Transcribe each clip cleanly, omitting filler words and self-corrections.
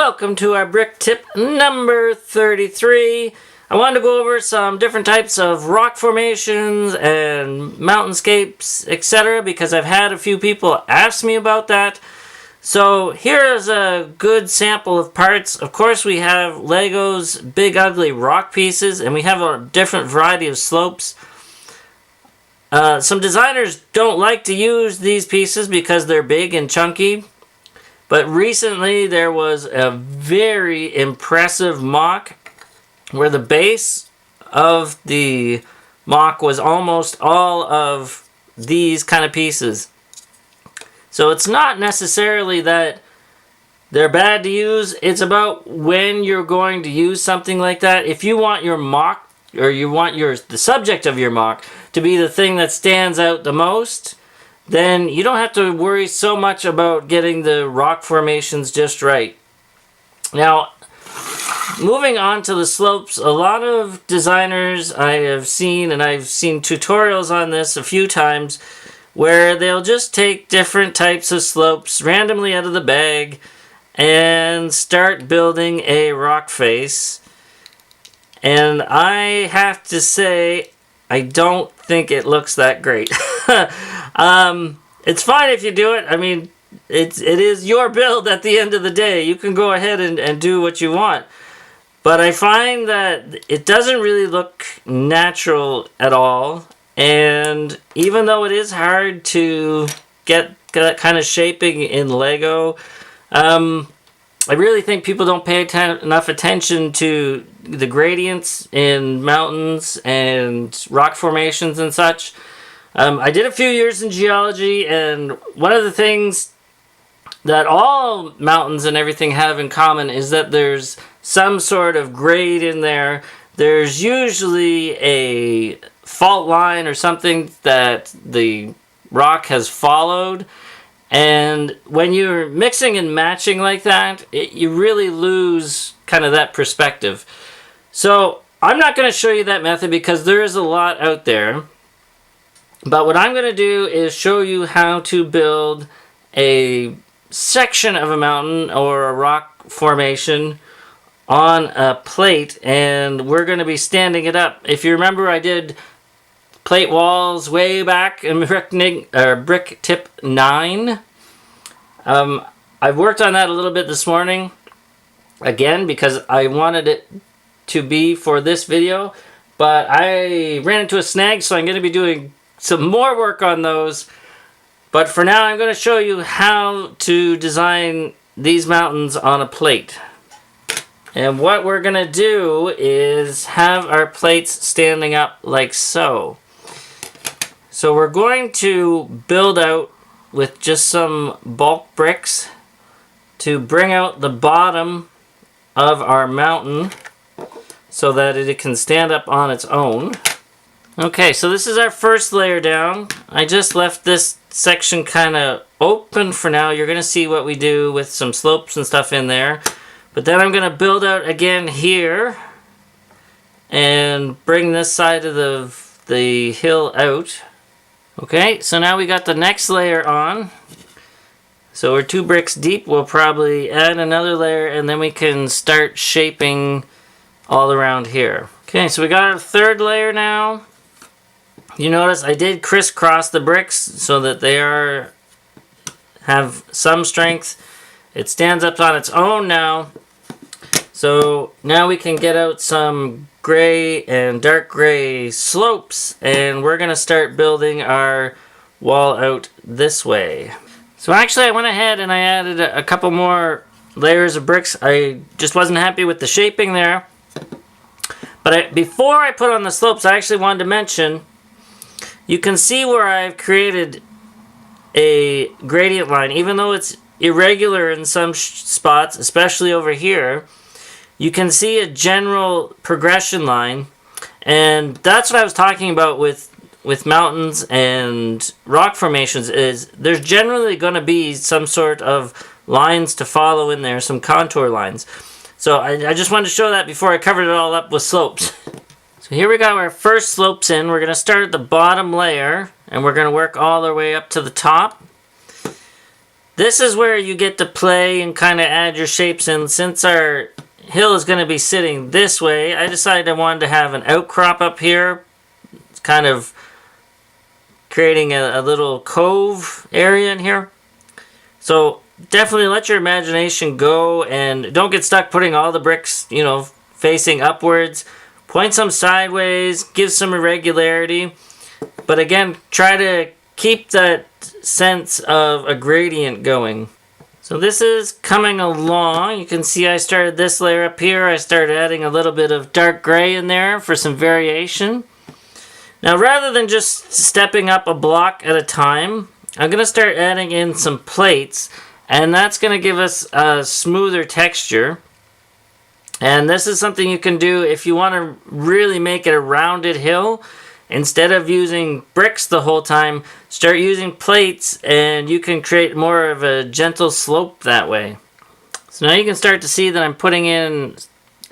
welcome to our brick tip number 33. I wanted to go over some different types of rock formations and mountainscapes, etc. because I've had a few people ask me about that. So here's a good sample of parts. Of course, we have Lego's big ugly rock pieces, and we have a different variety of slopes. Some designers don't like to use these pieces because they're big and chunky. But recently there was a very impressive MOC where the base of the MOC was almost all of these kind of pieces. So it's not necessarily that they're bad to use. It's about when you're going to use something like that. If you want your MOC, or you want the subject of your MOC to be the thing that stands out the most, then you don't have to worry so much about getting the rock formations just right. Now, moving on to the slopes, a lot of designers I have seen, and I've seen tutorials on this a few times, where they'll just take different types of slopes randomly out of the bag and start building a rock face. And I have to say, I don't think it looks that great. It's fine if you do it. I mean, it is your build at the end of the day. You can go ahead and do what you want. But I find that it doesn't really look natural at all. And even though it is hard to get that kind of shaping in Lego, I really think people don't pay enough attention to the gradients in mountains and rock formations and such. I did a few years in geology, and one of the things that all mountains and everything have in common is that there's some sort of grade in there. There's usually a fault line or something that the rock has followed. And when you're mixing and matching like that, you really lose kind of that perspective. So I'm not going to show you that method because there is a lot out there. But what I'm going to do is show you how to build a section of a mountain or a rock formation on a plate, and we're going to be standing it up. If you remember, I did plate walls way back in brick tip 9. I've worked on that a little bit this morning, again, because I wanted it to be for this video, but I ran into a snag, so I'm going to be doing some more work on those. But for now, I'm going to show you how to design these mountains on a plate. And what we're going to do is have our plates standing up like so. So we're going to build out with just some bulk bricks to bring out the bottom of our mountain so that it can stand up on its own. Okay, so this is our first layer down. I just left this section kind of open for now. You're going to see what we do with some slopes and stuff in there. But then I'm going to build out again here and bring this side of the hill out. Okay, so now we got the next layer on. So we're 2 bricks deep. We'll probably add another layer and then we can start shaping all around here. Okay, so we got our third layer now. You notice I did crisscross the bricks so that they have some strength. It stands up on its own now. So now we can get out some gray and dark gray slopes, and we're going to start building our wall out this way. So actually I went ahead and I added a couple more layers of bricks. I just wasn't happy with the shaping there. But before I put on the slopes, I actually wanted to mention, you can see where I've created a gradient line. Even though it's irregular in some spots, especially over here, you can see a general progression line. And that's what I was talking about with mountains and rock formations, is there's generally going to be some sort of lines to follow in there, some contour lines. So I just wanted to show that before I covered it all up with slopes. So here we got our first slopes in. We're going to start at the bottom layer, and we're going to work all our way up to the top. this is where you get to play and kind of add your shapes in. Since our hill is going to be sitting this way, I decided I wanted to have an outcrop up here. It's kind of creating a little cove area in here. So definitely let your imagination go and don't get stuck putting all the bricks, you know, facing upwards. Point some sideways, give some irregularity. But again, try to keep that sense of a gradient going. So this is coming along. You can see I started this layer up here. I started adding a little bit of dark gray in there for some variation. Now rather than just stepping up a block at a time, I'm going to start adding in some plates, and that's going to give us a smoother texture. And this is something you can do if you want to really make it a rounded hill. Instead of using bricks the whole time, start using plates and you can create more of a gentle slope that way. So now you can start to see that I'm putting in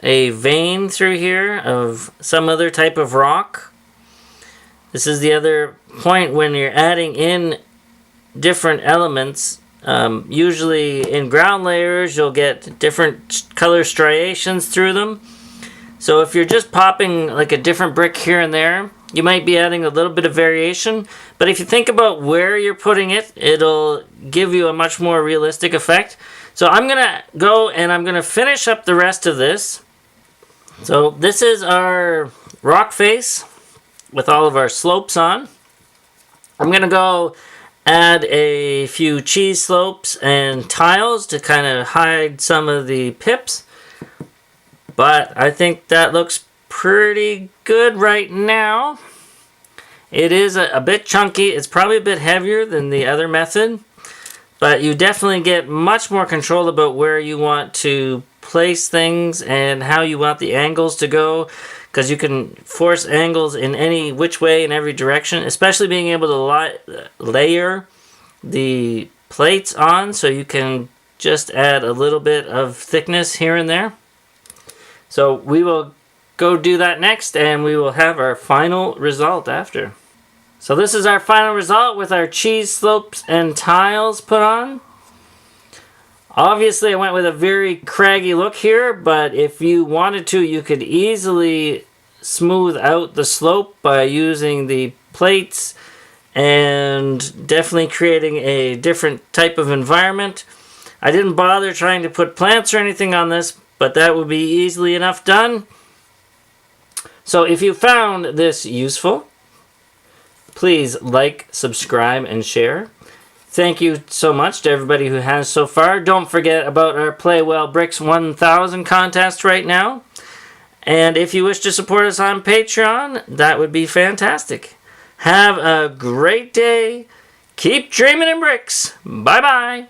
a vein through here of some other type of rock. This is the other point when you're adding in different elements. Usually in ground layers you'll get different color striations through them. So if you're just popping like a different brick here and there, you might be adding a little bit of variation. But if you think about where you're putting it, it'll give you a much more realistic effect. So I'm going to go and I'm going to finish up the rest of this. So this is our rock face with all of our slopes on. I'm going to go add a few cheese slopes and tiles to kind of hide some of the pips. But I think that looks pretty good right now. It is a bit chunky. It's probably a bit heavier than the other method. But you definitely get much more control about where you want to place things and how you want the angles to go. Because you can force angles in any which way in every direction. Especially being able to layer the plates on. So you can just add a little bit of thickness here and there. So we will go do that next and we will have our final result after. So this is our final result with our cheese slopes and tiles put on. Obviously I went with a very craggy look here, but if you wanted to, you could easily smooth out the slope by using the plates and definitely creating a different type of environment. I didn't bother trying to put plants or anything on this, but that would be easily enough done. So if you found this useful, please like, subscribe, and share. Thank you so much to everybody who has so far. Don't forget about our Play Well Bricks 1000 contest right now. And if you wish to support us on Patreon, that would be fantastic. Have a great day. Keep dreaming in bricks. Bye-bye.